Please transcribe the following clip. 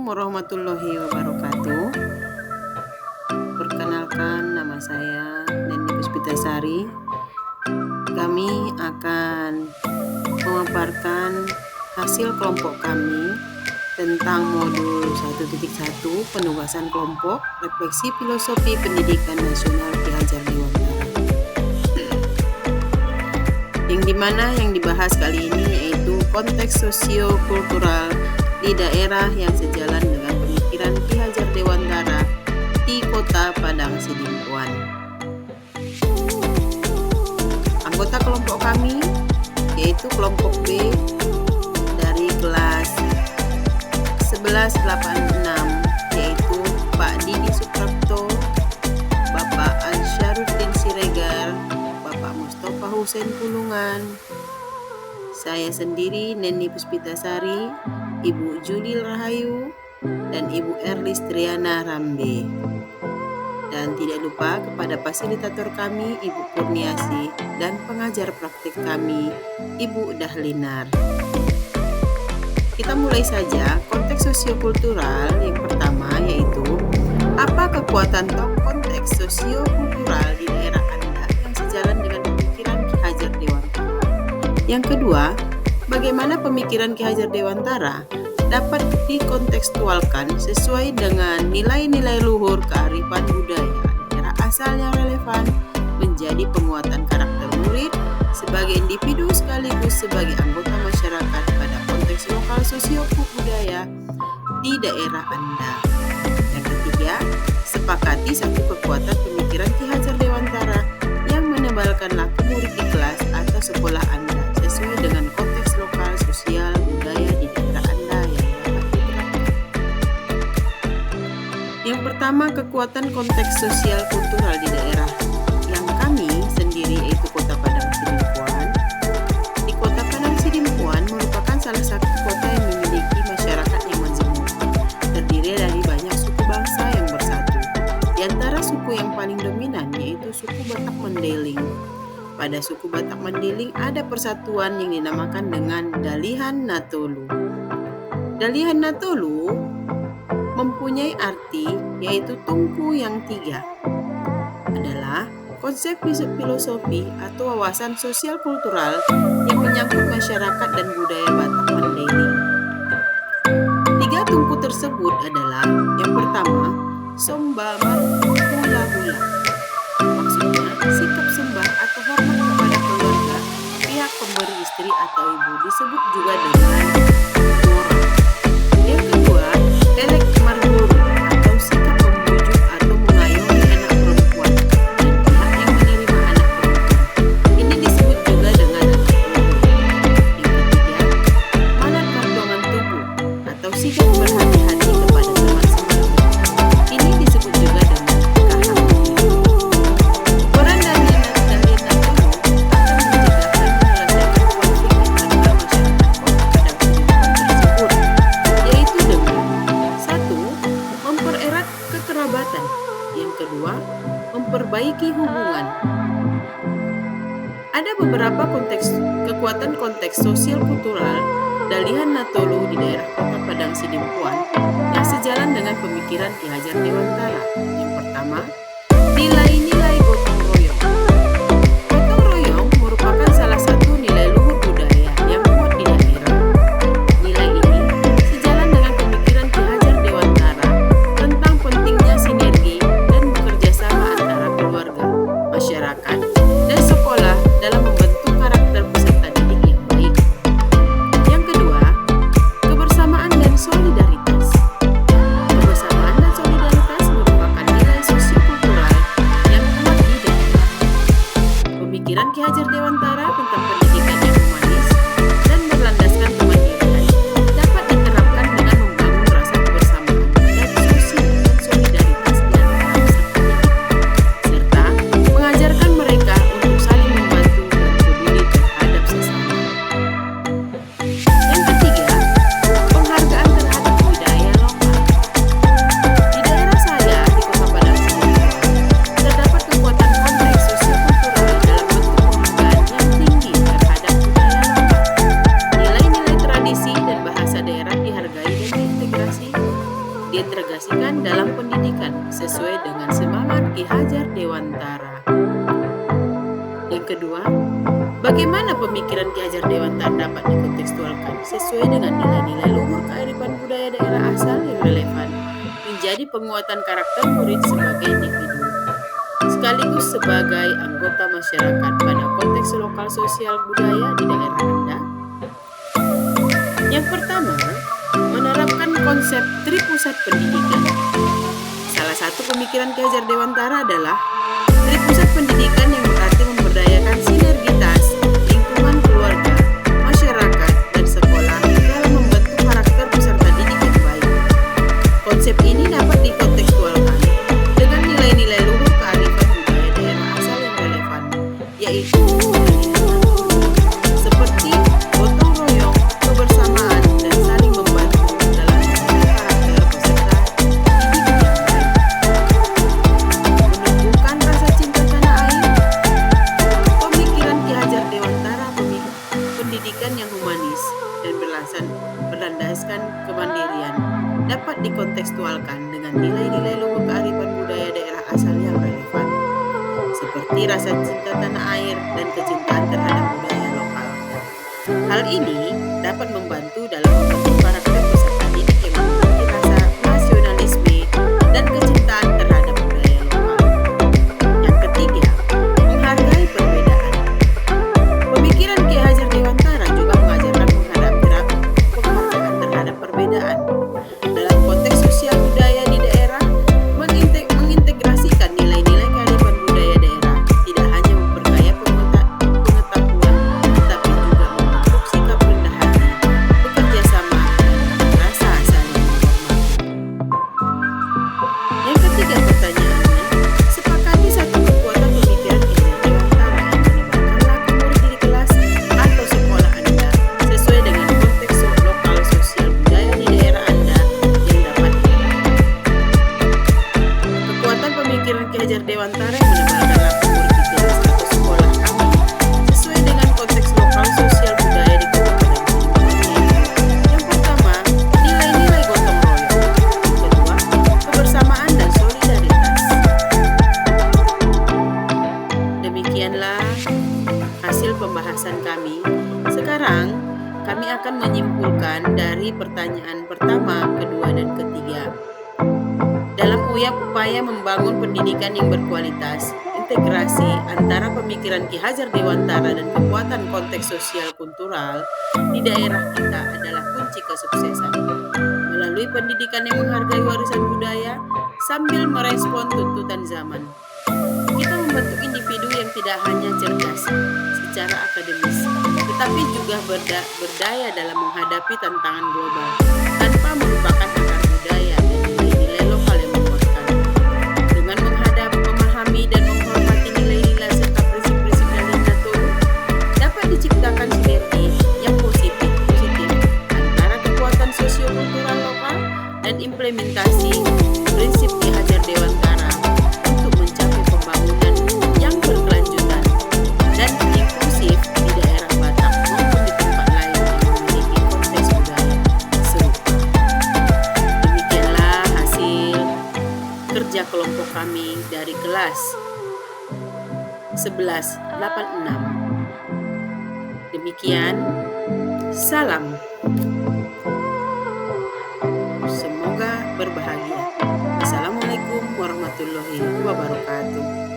Warahmatullahi wabarakatuh. Perkenalkan, nama saya Neni Puspitasari. Kami akan memaparkan hasil kelompok kami tentang modul 1.1 penugasan kelompok refleksi filosofi pendidikan nasional Ki Hajar Dewantara. Yang dimana yang dibahas kali ini yaitu konteks sosio-kultural di daerah yang sejalan dengan pemikiran Ki Hajar Dewantara di Kota Padang Sidimpuan. Anggota kelompok kami yaitu kelompok B dari kelas 1186 yaitu Pak Didi Suprapto, Bapak Ansyaruddin Siregar, Bapak Mustafa Husein Pulungan, saya sendiri Neni Puspitasari, Ibu Judil Rahayu, dan Ibu Erlis Triana Rambe. Dan tidak lupa kepada fasilitator kami, Ibu Kurniasi, dan pengajar praktik kami, Ibu Dahlinar. Kita mulai saja konteks sosiokultural yang pertama yaitu apa kekuatan konteks sosiokultural di daerah Anda yang sejalan dengan pemikiran Ki Hajar Dewantara. Yang kedua, bagaimana pemikiran Ki Hajar Dewantara dapat dikontekstualkan sesuai dengan nilai-nilai luhur kearifan budaya daerah asal yang relevan menjadi penguatan karakter murid sebagai individu sekaligus sebagai anggota masyarakat pada konteks lokal sosio-budaya di daerah Anda. Yang ketiga, sepakati satu kekuatan pemikiran Ki Hajar Dewantara yang menebalkan laku murid di kelas atau sekolah Anda sesuai dengan konteks lokal sosial budaya di daerah Anda yang dapat diterapkan. Yang pertama, kekuatan konteks sosial kultural di daerah yang kami sendiri yaitu Kota Padang Sidimpuan. Di Kota Padang Sidimpuan merupakan salah satu kota yang memiliki masyarakat yang majemuk, terdiri dari banyak suku bangsa yang bersatu. Di antara suku yang paling dominan yaitu suku Batak Mandailing. Pada suku Batak Mandailing ada persatuan yang dinamakan dengan Dalihan Natolu. Dalihan Natolu mempunyai arti yaitu tungku yang tiga. Adalah konsep filosofi atau wawasan sosial kultural yang menyangkut masyarakat dan budaya Batak Mandailing. Tiga tungku tersebut adalah yang pertama, Somba Hula Hula. Maksudnya sikap sembah atau hormat kepada keluarga pihak pemberi istri atau ibu disebut juga dengan mora. Yang kedua, Elek Marguru atau sikap membujuk atau mengayomi anak perempuan dan pihak yang menerima anak perempuan. Ini disebut juga dengan anak perempuan. Yang ketiga, Manat Perjuangan Tubuh atau sikap berhati-hati kepada teman sebaya. Ini disebut juga dengan kaham. Peran dari Dalihan Natolu akan mencegah dan menyelesaikan konflik antara masyarakat Kota Padang Sidimpuan tersebut, yaitu dengan 1. Mempererat kekerabatan. Yang kedua, memperbaiki hubungan. Ada beberapa kekuatan konteks sosial kultural Dalihan Natolu di daerah Kota Padang Sidimpuan yang sejalan dengan pemikiran Ki Hajar Dewantara. Yang pertama, nilai-nilai gotong royong. Gotong royong merupakan salah satu nilai luhur budaya yang kuat di daerah. Nilai ini sejalan dengan pemikiran Ki Hajar Dewantara tentang pentingnya sinergi dan bekerja sama antara keluarga, masyarakat, dan sekolah dalam membentuk karakter peserta didik yang baik. Yang kedua, kebersamaan dan solidaritas. Kebersamaan dan solidaritas merupakan nilai sosiokultural yang kuat di daerah. diintegrasikan dalam pendidikan sesuai dengan semangat Ki Hajar Dewantara. Yang kedua, bagaimana pemikiran Ki Hajar Dewantara dapat dikontekstualkan sesuai dengan nilai-nilai luhur kearifan budaya daerah asal yang relevan, menjadi penguatan karakter murid sebagai individu, sekaligus sebagai anggota masyarakat pada konteks lokal sosial budaya di daerah Anda? Yang pertama, menerapkan konsep tripusat pendidikan. Salah satu pemikiran Ki Hajar Dewantara adalah tripusat pendidikan yang berarti memberdayakan sinergitas lingkungan keluarga, masyarakat, dan sekolah dalam membentuk karakter peserta didik yang baik. Konsep ini dapat dikontekstualkan dengan nilai-nilai luhur kearifan budaya daerah asal yang relevan, yaitu seperti gotong royong, kebersamaan, dan saling membantu dalam membentuk karakter peserta didik yang baik. Menumbuhkan rasa cinta tanah air. Pemikiran Ki Hajar Dewantara pendidikan yang humanis dan berlandaskan kemandirian dapat dikontekstualkan dengan nilai-nilai luhur kearifan budaya daerah asal yang relevan, seperti rasa cinta tanah air dan kecintaan terhadap budaya lokal. Hal ini dapat membantu dalam membentuk karakter peserta didik yang memiliki rasa nasionalisme dan kecintaan terhadap budaya lokal. Yang ketiga, menghargai perbedaan. Pemikiran Ki Hajar Dewantara juga mengajarkan penghargaan terhadap perbedaan. Dalam konteks sosial budaya di daerah, mengintegrasikan nilai-nilai kearifan budaya daerah tidak hanya memperkaya pengetahuan, tetapi juga membentuk sikap rendah hati, bekerja sama, dan rasa saling menghormati. Yang ketiga pertanyaannya, sepakati satu kekuatan pemikiran Ki Hajar Dewantara yang menebarkan laku murid di kelas atau sekolah Anda sesuai dengan konteks lokal sosial budaya di daerah Anda yang dapat kekuatan pemikiran Ki Hajar Dewantara yang menebarkan laku murid di kelas atau sekolah kami sesuai dengan konteks lokal sosial budaya di Kabupaten Sidoarjo. Yang pertama, nilai-nilai gotong royong. Yang kedua, kebersamaan dan solidaritas. Demikianlah hasil pembahasan kami. Sekarang kami akan menyimpulkan dari pertanyaan pertama, kedua, dan ketiga. Dalam upaya membangun pendidikan yang berkualitas, integrasi antara pemikiran Ki Hajar Dewantara dan kekuatan konteks sosial kultural di daerah kita adalah kunci kesuksesan. Melalui pendidikan yang menghargai warisan budaya sambil merespon tuntutan zaman, kita membentuk individu yang tidak hanya cerdas secara akademis, tetapi juga berdaya dalam menghadapi tantangan global tanpa melupakan akar budaya dan nilai-nilai lokal yang menguatkan. Dengan memahami dan menghormati nilai-nilai serta prinsip-prinsip dari Nato, dapat diciptakan sinergi yang positif antara kekuatan sosiokultural lokal dan implementasi prinsip Ki Hajar Dewantara untuk mencapai pembangunan yang berkelanjutan dan inklusif di daerah Batak maupun di tempat lain yang memiliki konteks budaya serupa. Demikianlah hasil kerja kelompok kami dari kelas 1186. Demikian, salam. Semoga berbahagia. Assalamualaikum warahmatullahi wabarakatuh.